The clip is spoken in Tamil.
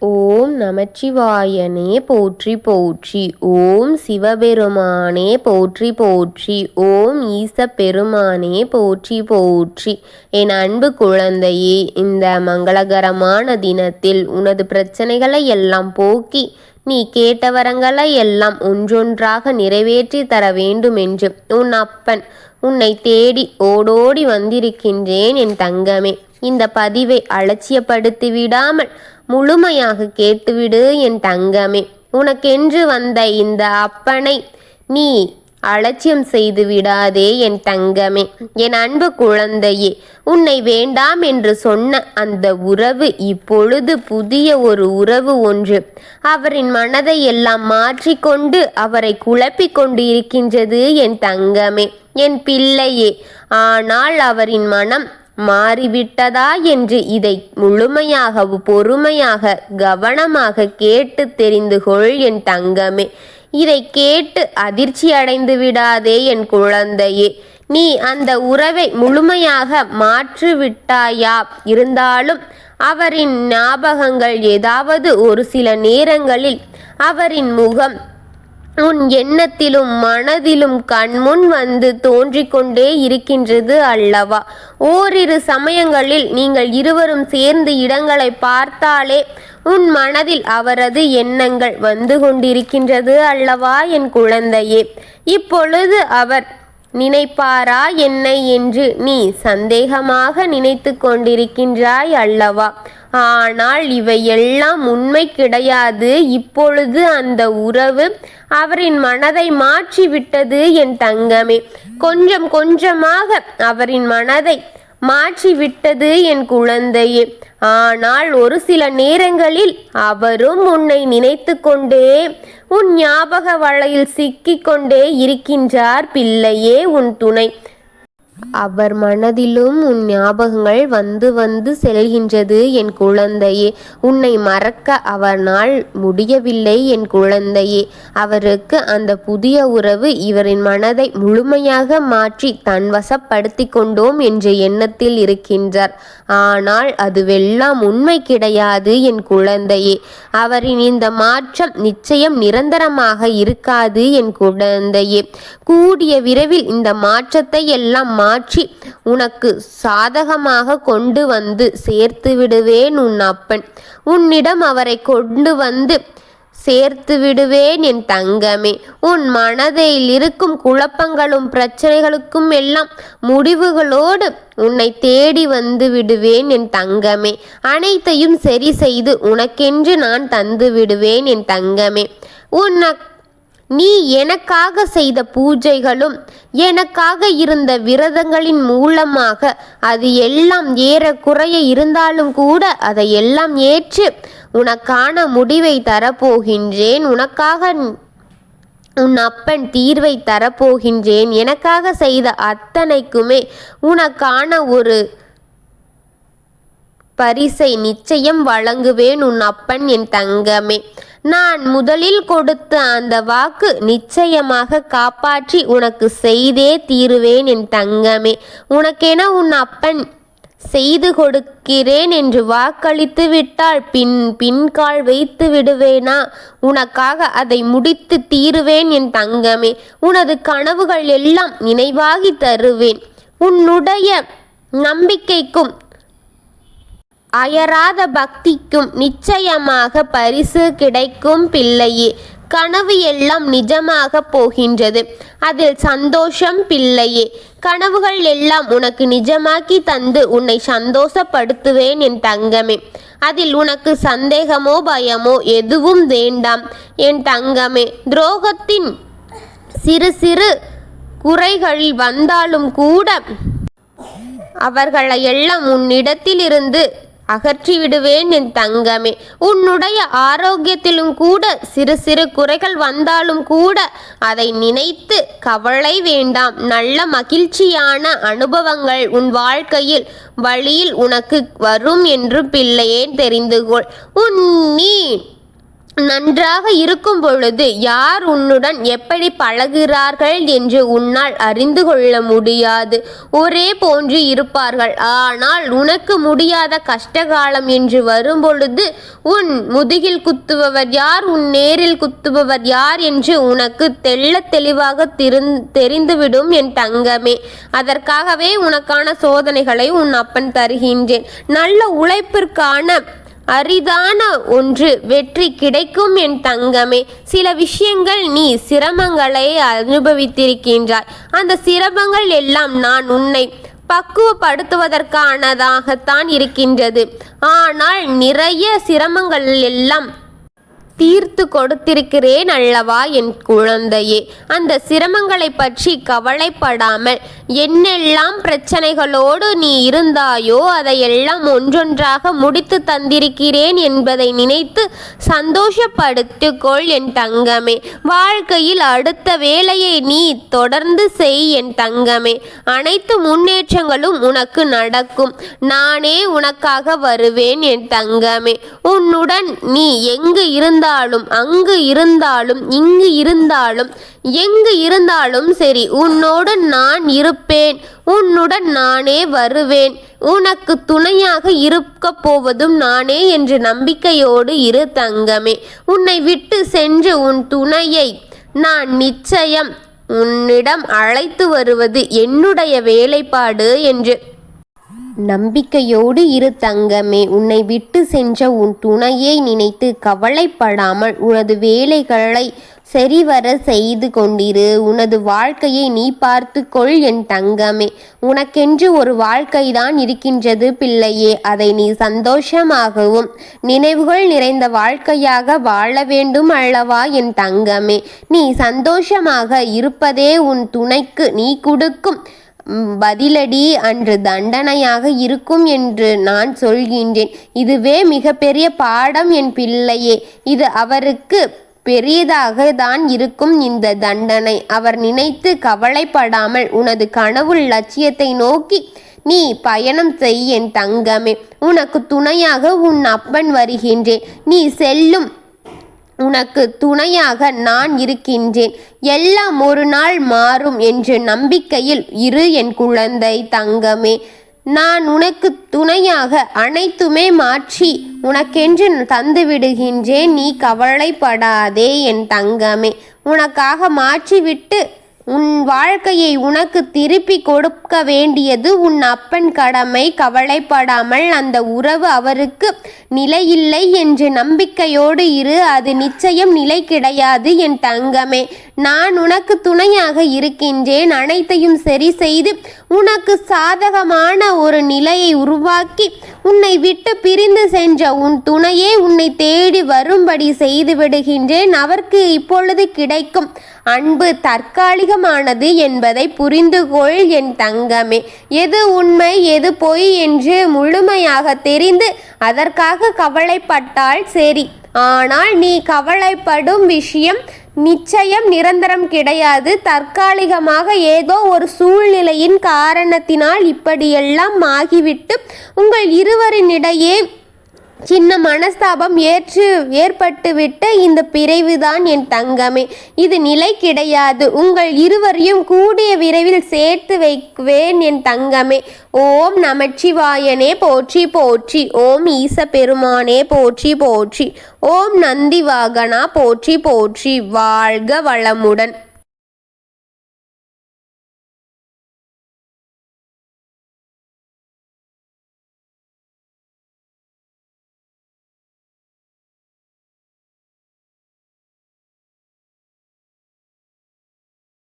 ஓம் நமச்சிவாயனே போற்றி போற்றி. ஓம் சிவபெருமானே போற்றி போற்றி. ஓம் ஈச பெருமானே போற்றி போற்றி. என் அன்பு குழந்தையே, இந்த மங்களகரமான தினத்தில் உனது பிரச்சனைகளை எல்லாம் போக்கி நீ கேட்ட வரங்களை எல்லாம் ஒன்றொன்றாக நிறைவேற்றி தர வேண்டுமென்று உன் அப்பன் உன்னை தேடி ஓடோடி வந்திருக்கின்றேன் என் தங்கமே. இந்த பதிவை அலட்சியப்படுத்தி விடாமல் முழுமையாக கேட்டுவிடு என் தங்கமே. உனக்கென்று வந்த இந்த அப்பனை நீ அலட்சியம் செய்து விடாதே என் தங்கமே. என் அன்பு குழந்தையே, உன்னை வேண்டாம் என்று சொன்ன அந்த உறவு இப்பொழுது புதிய ஒரு உறவு ஒன்று அவரின் மனதை எல்லாம் மாற்றிக்கொண்டு அவரை குழப்பிக் கொண்டு இருக்கின்றது என் தங்கமே, என் பிள்ளையே. ஆனால் அவரின் மனம் மாறிவிட்டதா என்று இதை முழுமையாக பொறுமையாக கவனமாக கேட்டு தெரிந்து கொள் என் தங்கமே. இதை கேட்டு அதிர்ச்சி அடைந்து விடாதே என் குழந்தையே. நீ அந்த உறவை முழுமையாக மாற்றிவிட்டாயா? இருந்தாலும் அவரின் ஞாபகங்கள் ஏதாவது ஒரு சில நேரங்களில் அவரின் முகம் உன் எண்ணத்திலும் மனதிலும் கண்முன் வந்து தோன்றிக்கொண்டே இருக்கின்றது அல்லவா? ஓரிரு சமயங்களில் நீங்கள் இருவரும் சேர்ந்து இடங்களை பார்த்தாலே உன் மனதில் அவரது எண்ணங்கள் வந்து கொண்டிருக்கின்றது அல்லவா என் குழந்தையே? இப்பொழுது அவர் நினைப்பாரா என்னை என்று நீ சந்தேகமாக நினைத்து கொண்டிருக்கின்றாய் அல்லவா? ஆனால் இவையெல்லாம் உண்மை கிடையாது. இப்பொழுது அந்த உறவு அவரின் மனதை மாற்றிவிட்டது என் தங்கமே. கொஞ்சம் கொஞ்சமாக அவரின் மனதை மாற்றிவிட்டது என் குழந்தையே. ஆனால் ஒரு சில நேரங்களில் அவரும் உன்னை நினைத்து கொண்டே உன் ஞாபக வலையில் சிக்கிக்கொண்டே இருக்கின்றார் பிள்ளையே. உன் துணை அவர் மனதிலும் உன் ஞாபகங்கள் வந்து வந்து செல்கின்றது என் குழந்தையே. உன்னை மறக்க அவரால் முடியவில்லை என் குழந்தையே. அவருக்கு அந்த புதிய உறவு இவரின் மனதை முழுமையாக மாற்றி தன் வசப்படுத்தி கொண்டோம் என்ற எண்ணத்தில் இருக்கின்றார். ஆனால் அதுவெல்லாம் உண்மை கிடையாது என் குழந்தையே. அவரின் இந்த மாற்றம் நிச்சயம் நிரந்தரமாக இருக்காது என் குழந்தையே. கூடிய விரைவில் இந்த மாற்றத்தை எல்லாம் மாற்றி உனக்கு சாதகமாக கொண்டு வந்து சேர்த்து விடுவேன் உன் அப்பன். உன்னிடம் அவரை கொண்டு வந்து சேர்த்து விடுவேன் என் தங்கமே. உன் மனதில் இருக்கும் குழப்பங்களும் பிரச்சனைகளுக்கும் எல்லாம் முடிவுகளோடு உன்னை தேடி வந்து விடுவேன் என் தங்கமே. அனைத்தையும் சரி செய்து உனக்கென்று நான் தந்து விடுவேன் என் தங்கமே. நீ எனக்காக செய்த பூஜைகளும் எனக்காக இருந்த விரதங்களின் மூலமாக அது எல்லாம் ஏறக்குறைய இருந்தாலும் கூட அதை எல்லாம் ஏற்று உனக்கான முடிவை தரப்போகின்றேன். உனக்காக உன் அப்பன் தீர்வை தரப்போகின்றேன். எனக்காக செய்த அத்தனைக்குமே உனக்கான ஒரு பரிசை நிச்சயம் வழங்குவேன் உன் அப்பன் என் தங்கமே. நான் முதலில் கொடுத்த அந்த வாக்கு நிச்சயமாக காப்பாற்றி உனக்கு செய்தே தீருவேன் என் தங்கமே. உனக்கென உன் அப்பன் செய்து கொடுக்கிறேன் என்று வாக்களித்து விட்டால் பின்கால் வைத்து விடுவேனா? உனக்காக அதை முடித்து தீருவேன் என் தங்கமே. உனது கனவுகள் எல்லாம் நினைவாகி தருவேன். உன்னுடைய நம்பிக்கைக்கும் அயராத பக்திக்கும் நிச்சயமாக பரிசு கிடைக்கும் பிள்ளையே. கனவு எல்லாம் நிஜமாக போகின்றது. அதில் சந்தோஷம் பிள்ளையே. கனவுகள் எல்லாம் உனக்கு நிஜமாக்கி தந்து உன்னை சந்தோஷப்படுத்துவேன் என் தங்கமே. அதில் உனக்கு சந்தேகமோ பயமோ எதுவும் வேண்டாம் என் தங்கமே. துரோகத்தின் சிறு சிறு குறைகள் வந்தாலும் கூட அவர்களை எல்லாம் உன்னிடத்திலிருந்து அகற்றிவிடுவேன் என் தங்கமே. உன்னுடைய ஆரோக்கியத்திலும் கூட சிறு சிறு குறைகள் வந்தாலும் கூட அதை நினைத்து கவலை வேண்டாம். நல்ல மகிழ்ச்சியான அனுபவங்கள் உன் வாழ்க்கையில் வழியில் உனக்கு வரும் என்று பிள்ளையே தெரிந்து கொள். நீ நன்றாக இருக்கும் பொழுது யார் உன்னுடன் எப்படி பழகுகிறார்கள் என்று உன்னால் அறிந்து கொள்ள முடியாது. ஒரே போன்று இருப்பார்கள். ஆனால் உனக்கு முடியாத கஷ்டகாலம் என்று வரும்பொழுது உன் முதுகில் குத்துபவர் யார், உன் நேரில் குத்துபவர் யார் என்று உனக்கு தெள்ளத் தெளிவாக தெரிந்துவிடும் என் தங்கமே. அதற்காகவே உனக்கான சோதனைகளை உன் அப்பன் தருகின்றேன். நல்ல உழைப்பிற்கான அரிதான ஒன்று வெற்றி கிடைக்கும் என் தங்கமே. சில விஷயங்கள் நீ சிரமங்களை அனுபவித்திருக்கின்றாய். அந்த சிரமங்கள் எல்லாம் நான் உன்னை பக்குவப்படுத்துவதற்கானதாகத்தான் இருக்கின்றது. ஆனால் நிறைய சிரமங்கள் எல்லாம் தீர்த்து கொடுத்திருக்கிறேன் அல்லவா என் குழந்தையே. அந்த சிரமங்களை பற்றி கவலைப்படாமல் என்னெல்லாம் பிரச்சனைகளோடு நீ இருந்தாயோ அதையெல்லாம் ஒன்றொன்றாக முடித்து தந்திருக்கிறேன் என்பதை நினைத்து சந்தோஷப்படுத்திக்கொள் என் தங்கமே. வாழ்க்கையில் அடுத்த வேலையை நீ தொடர்ந்து செய் என் தங்கமே. அனைத்து முன்னேற்றங்களும் உனக்கு நடக்கும். நானே உனக்காக வருவேன் என் தங்கமே. உன்னுடன் நீ எங்கு இருந்தாலும், அங்கு இருந்தாலும், இங்கு இருந்தாலும், எங்கு இருந்தாலும் சரி, உன்னோடு நான் இருப்பேன். உன்னுடன் நானே வருவேன். உனக்கு துணையாக இருக்கப் போவதும் நானே என்ற நம்பிக்கையோடு இரு தங்கமே. உன்னை விட்டு சென்று உன் துணையை நான் நிச்சயம் உன்னிடம் அழைத்து வருவது என்னுடைய வேலைப்பாடு என்று நம்பிக்கையோடு இரு தங்கமே. உன்னை விட்டு சென்ற உன் துணையை நினைத்து கவலைப்படாமல் உனது வேலைகளை சரிவர செய்து கொண்டிரு. உனது வாழ்க்கையை நீ பார்த்து கொள் என் தங்கமே. உனக்கென்று ஒரு வாழ்க்கைதான் இருக்கின்றது பிள்ளையே. அதை நீ சந்தோஷமாகவும் நினைவுகள் நிறைந்த வாழ்க்கையாக வாழ வேண்டும் அல்லவா என் தங்கமே. நீ சந்தோஷமாக இருப்பதே உன் துணைக்கு நீ கொடுக்கும் பதிலடி அன்று தண்டனையாக இருக்கும் என்று நான் சொல்கின்றேன். இதுவே மிகப்பெரிய பாடம் என் பிள்ளையே. இது அவருக்கு பெரியதாக தான் இருக்கும் இந்த தண்டனை. அவர் நினைத்து கவலைப்படாமல் உனது கனவு லட்சியத்தை நோக்கி நீ பயணம் செய் என் தங்கமே. உனக்கு துணையாக உன் அப்பன் வருகின்றேன். நீ செல்லும் உனக்கு துணையாக நான் இருக்கின்றேன். எல்லாம் ஒரு நாள் மாறும் என்ற நம்பிக்கையில் இரு என் குழந்தை தங்கமே. நான் உனக்கு துணையாக அனைத்துமே மாற்றி உனக்கென்று தந்துவிடுகின்றேன். நீ கவலைப்படாதே என் தங்கமே. உனக்காக மாற்றிவிட்டு உன் வாழ்க்கையை உனக்கு திருப்பி கொடுக்க வேண்டியது உன் அப்பன் கடமை. கவலைப்படாமல் அந்த உறவு அவருக்கு நிலையில்லை என்று நம்பிக்கையோடு இரு. அது நிச்சயம் நிலை கிடையாது என் தங்கமே. நான் உனக்கு துணையாக இருக்கின்றேன். அனைத்தையும் சரி செய்து உனக்கு சாதகமான ஒரு நிலையை உருவாக்கி உன்னை விட்டு பிரிந்து சென்ற உன் துணையே உன்னை தேடி வரும்படி செய்து விடுகின்றேன். அவருக்கு இப்பொழுது கிடைக்கும் அன்பு தற்காலிகமானது என்பதை புரிந்து கொள் என் தங்கமே. எது உண்மை எது பொய் என்று முழுமையாக தெரிந்து அதற்காக கவலைப்பட்டால் சரி. ஆனால் நீ கவலைப்படும் விஷயம் நிச்சயம் நிரந்தரம் கிடையாது. தற்காலிகமாக ஏதோ ஒரு சூழ்நிலையின் காரணத்தினால் இப்படியெல்லாம் ஆகிவிட்டு உங்கள் இருவரினிடையே சின்ன மனஸ்தாபம் ஏற்பட்டுவிட்ட இந்த பிரிவுதான் என் தங்கமே. இது நிலை கிடையாது. உங்கள் இருவரையும் கூடிய விரைவில் சேர்த்து வைக்குவேன் என் தங்கமே. ஓம் நமச்சிவாயனே போற்றி போற்றி. ஓம் ஈச பெருமானே போற்றி போற்றி. ஓம் நந்தி வாகனா போற்றி போற்றி. வாழ்க வளமுடன்.